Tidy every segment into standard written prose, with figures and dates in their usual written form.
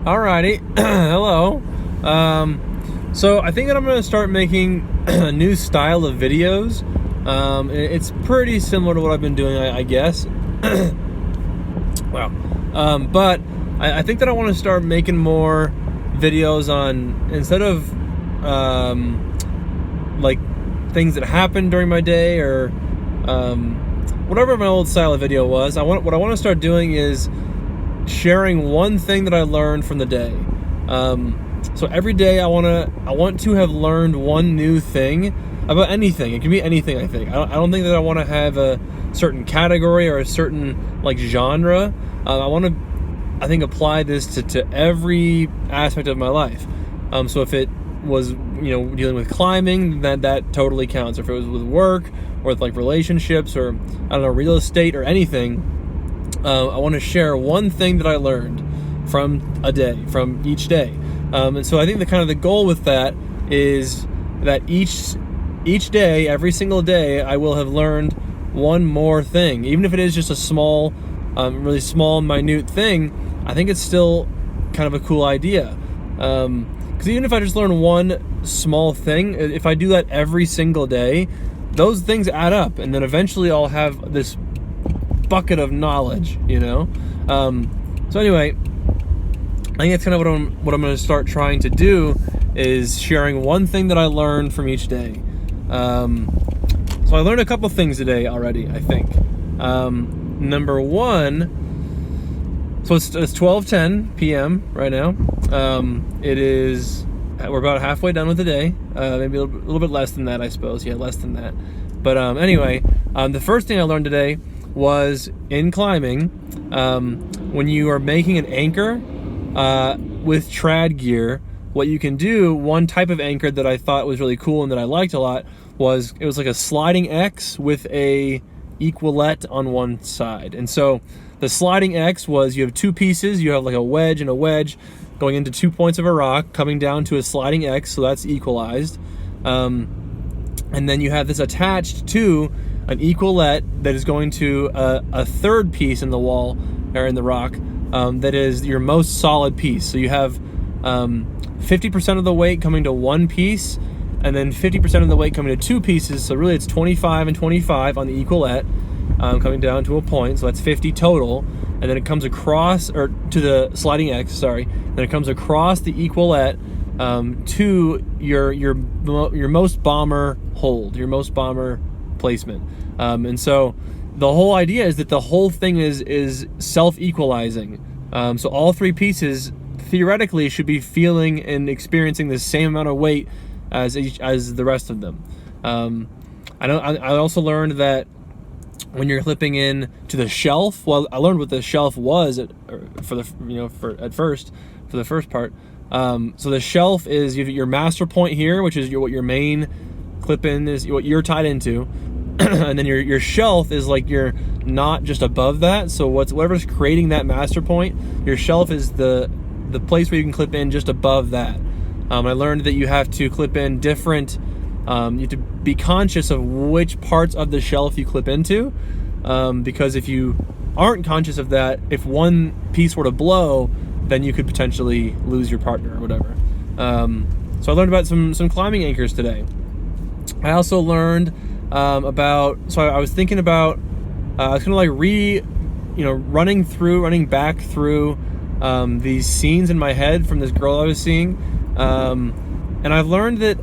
Alrighty, hello. So I think that I'm going to start making a new style of videos. It's pretty similar to what I've been doing, I guess. Wow. But I think that I want to start making more videos on, instead of like things that happened during my day or whatever my old style of video was. What I want to start doing is sharing one thing that I learned from the day. So every day I want to have learned one new thing about anything. It can be anything, I think. I don't think that I want to have a certain category or a certain like genre. I want to, I think, apply this to every aspect of my life. So if it was, dealing with climbing, that totally counts. If it was with work or with like relationships or, I don't know, real estate or anything, I want to share one thing that I learned from each day. And so I think the goal with that is that each day, every single day, I will have learned one more thing. Even if it is just a small, really small, minute thing, I think it's still kind of a cool idea. Because even if I just learn one small thing, if I do that every single day, those things add up, and then eventually I'll have this bucket of knowledge, So anyway, I think that's kind of what I'm going to start trying to do, is sharing one thing that I learned from each day. So I learned a couple things today already, I think. Number one, so it's 12:10 p.m. right now. We're about halfway done with the day. Maybe a little bit less than that, I suppose. Yeah, less than that. But anyway, the first thing I learned today was in climbing, when you are making an anchor with trad gear, what you can do, one type of anchor that I thought was really cool and that I liked a lot, was it was like a sliding X with a equalette on one side. And so the sliding X was, you have two pieces, you have like a wedge and a wedge going into 2 points of a rock, coming down to a sliding X, so that's equalized. And then you have this attached to an equalette that is going to a third piece in the wall or in the rock, that is your most solid piece. So you have 50% of the weight coming to one piece, and then 50% of the weight coming to two pieces. So really it's 25 and 25 on the equalette, coming down to a point. So that's 50 total. And then it comes across, or to the sliding X, sorry. Then it comes across the equalette to your most bomber hold, your most bomber placement. And so the whole idea is that the whole thing is self-equalizing. So all three pieces theoretically should be feeling and experiencing the same amount of weight as the rest of them. I also learned that when you're clipping in to the shelf, well, I learned what the shelf was for the first part. So the shelf is your master point here, which is what your main clip in is, what you're tied into. And then your shelf is like you're not just above that. So whatever's creating that master point, your shelf is the place where you can clip in just above that. I learned that you have to clip in different, you have to be conscious of which parts of the shelf you clip into, because if you aren't conscious of that, if one piece were to blow, then you could potentially lose your partner or whatever. So I learned about some climbing anchors today. I also learned so I was thinking about, I was kind of like running back through these scenes in my head from this girl I was seeing, and I've learned that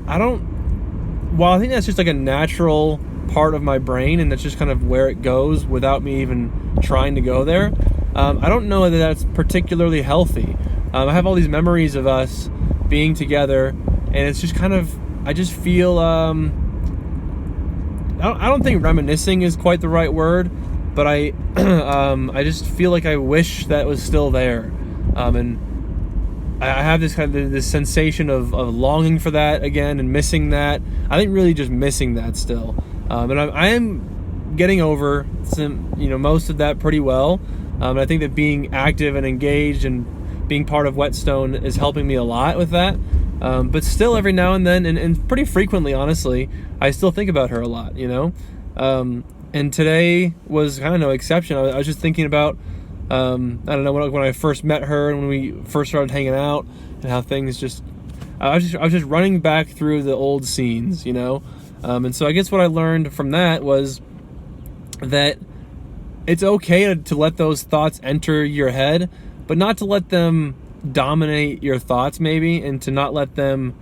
while I think that's just like a natural part of my brain and that's just kind of where it goes without me even trying to go there, I don't know that that's particularly healthy. I have all these memories of us being together, and it's just kind of, I just feel, I don't think reminiscing is quite the right word, but I just feel like I wish that was still there, and I have this kind of this sensation of longing for that again and missing that. I think really just missing that still, and I am getting over most of that pretty well. And I think that being active and engaged and being part of Whetstone is helping me a lot with that. But still, every now and then, and pretty frequently, honestly, I still think about her a lot, And today was kind of no exception. I was just thinking about I don't know, when I first met her and when we first started hanging out, and how things just, I was just running back through the old scenes, you know? And so I guess what I learned from that was that it's okay to let those thoughts enter your head, but not to let them dominate your thoughts, maybe, and to not let them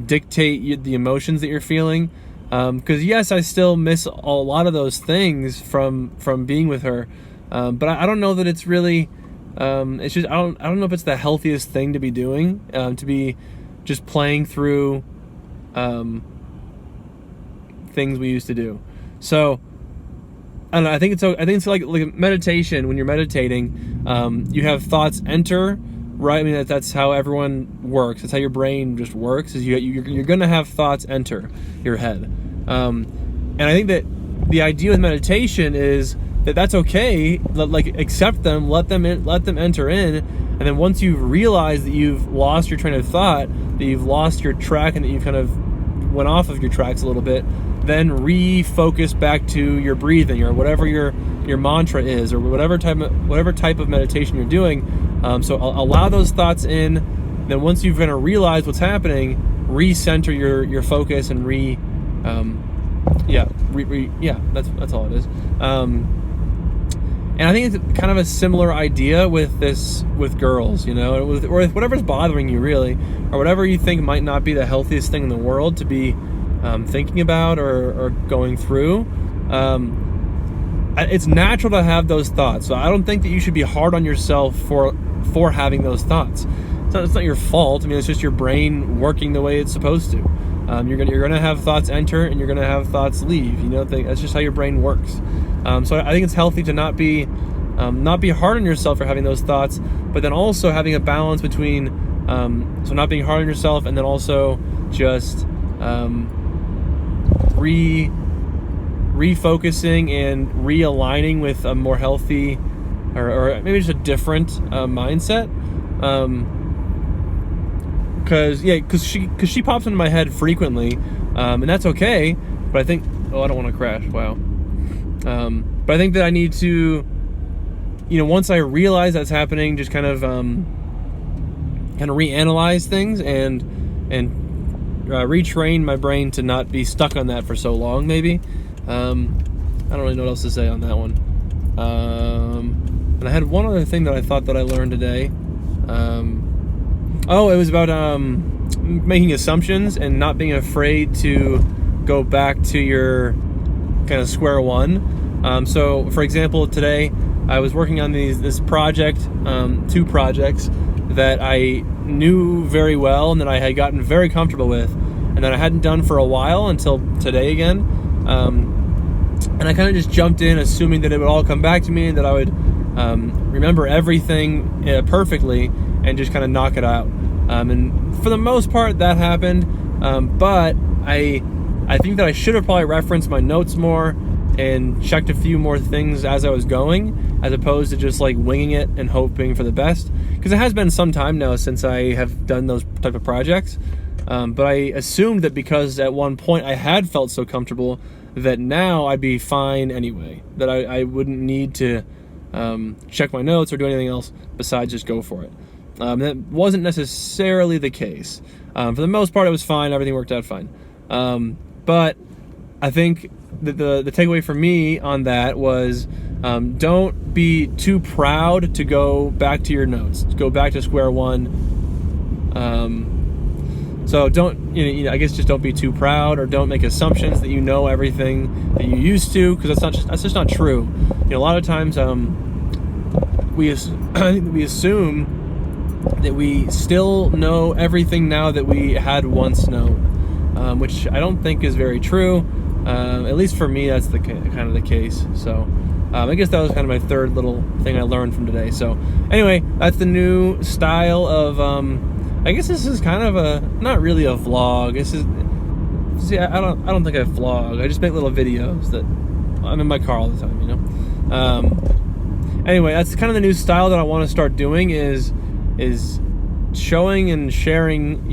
dictate the emotions that you're feeling. Because yes, I still miss a lot of those things from being with her, but I don't know that it's really. It's just I don't know if it's the healthiest thing to be doing, to be just playing through things we used to do. So I don't know. I think it's like meditation. When you're meditating, you have thoughts enter. Right, I mean that's how everyone works. That's how your brain just works. Is you're going to have thoughts enter your head, and I think that the idea with meditation is that that's okay. Like accept them, let them enter in, and then once you've realized that you've lost your train of thought, that you've lost your track, and that you kind of went off of your tracks a little bit, then refocus back to your breathing or whatever your mantra is, or whatever type of meditation you're doing. So allow those thoughts in. Then once you've kind of realized what's happening, recenter your focus and that's all it is. And I think it's kind of a similar idea with girls, you know, or with whatever's bothering you really, or whatever you think might not be the healthiest thing in the world to be thinking about or going through. It's natural to have those thoughts, so I don't think that you should be hard on yourself for having those thoughts. It's not your fault. I mean, it's just your brain working the way it's supposed to. You're gonna have thoughts enter and you're gonna have thoughts leave. You know, that's just how your brain works. So I think it's healthy to not be hard on yourself for having those thoughts, but then also having a balance between so not being hard on yourself and then also just refocusing and realigning with a more healthy or maybe just a different mindset. Because she pops into my head frequently, and that's okay. But I think I don't want to crash. Wow. But I think that I need to, you know, once I realize that's happening, just kind of reanalyze things and retrain my brain to not be stuck on that for so long. Maybe. I don't really know what else to say on that one. And I had one other thing that I thought that I learned today. It was about making assumptions and not being afraid to go back to your kind of square one. So, for example, today I was working on this project, 2 projects that I knew very well and that I had gotten very comfortable with, and that I hadn't done for a while until today again. And I kind of just jumped in, assuming that it would all come back to me and that I would remember everything perfectly and just kind of knock it out. And for the most part, that happened. But I think that I should have probably referenced my notes more and checked a few more things as I was going, as opposed to just like winging it and hoping for the best. Because it has been some time now since I have done those type of projects. But I assumed that because at one point I had felt so comfortable that now I'd be fine anyway, that I wouldn't need to check my notes or do anything else besides just go for it. That wasn't necessarily the case. For the most part, it was fine. Everything worked out fine. But I think that the takeaway for me on that was don't be too proud to go back to your notes, go back to square one. So don't, I guess just don't be too proud, or don't make assumptions that you know everything that you used to, because that's just not true. A lot of times we assume that we still know everything now that we had once known, which I don't think is very true. At least for me, that's kind of the case. So I guess that was kind of my third little thing I learned from today. So anyway, that's the new style of I guess this is kind of not really a vlog. I don't think I vlog. I just make little videos that I'm in my car all the time, Anyway, that's kind of the new style that I want to start doing, is showing and sharing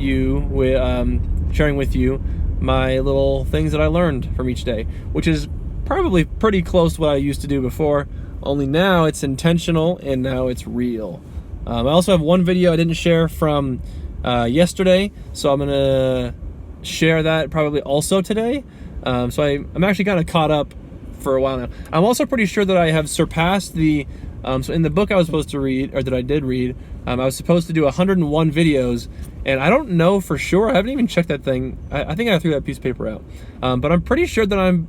with you my little things that I learned from each day, which is probably pretty close to what I used to do before. only now it's intentional and now it's real. I also have one video I didn't share from yesterday, so I'm gonna share that probably also today. So I'm actually kind of caught up for a while now. I'm also pretty sure that I have surpassed the so in the book I was supposed to read, or that I did read, I was supposed to do 101 videos, and I don't know for sure. I haven't even checked that thing. I think I threw that piece of paper out, but I'm pretty sure that I'm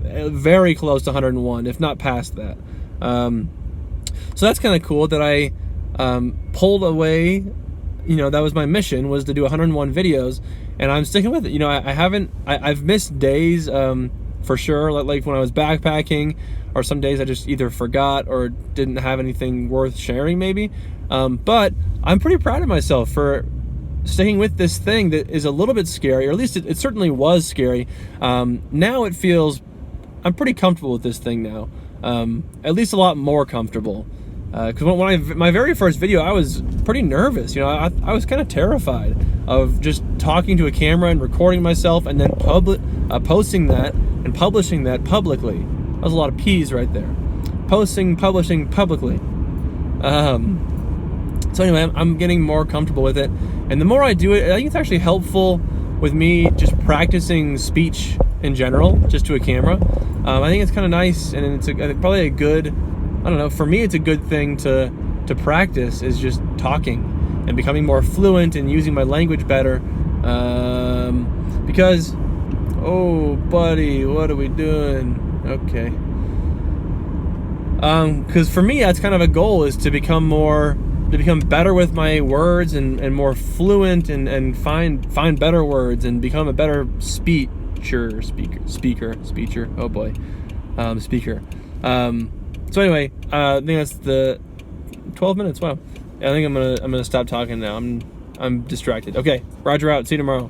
very close to 101, if not past that. So that's kind of cool that I pulled away. You know, that was my mission, was to do 101 videos, and I'm sticking with it. You know, I've missed days for sure, like when I was backpacking, or some days I just either forgot or didn't have anything worth sharing maybe. But I'm pretty proud of myself for sticking with this thing that is a little bit scary, or at least it certainly was scary. Now it feels, I'm pretty comfortable with this thing now, at least a lot more comfortable. Because when my very first video, I was pretty nervous. You know, I was kind of terrified of just talking to a camera and recording myself and then posting that and publishing that publicly. That was a lot of P's right there. Posting, publishing publicly. So anyway, I'm getting more comfortable with it, and the more I do it, I think it's actually helpful with me just practicing speech in general, just to a camera. I think it's kind of nice, and it's probably a good, I don't know, for me it's a good thing to practice, is just talking and becoming more fluent and using my language better. Because, oh buddy, what are we doing? Okay. Because for me that's kind of a goal, is to become better with my words and more fluent and find better words and become a better speaker. Oh boy, speaker. So anyway, I think that's the 12 minutes. Wow. I think I'm gonna stop talking now. I'm distracted. Okay, Roger out. See you tomorrow.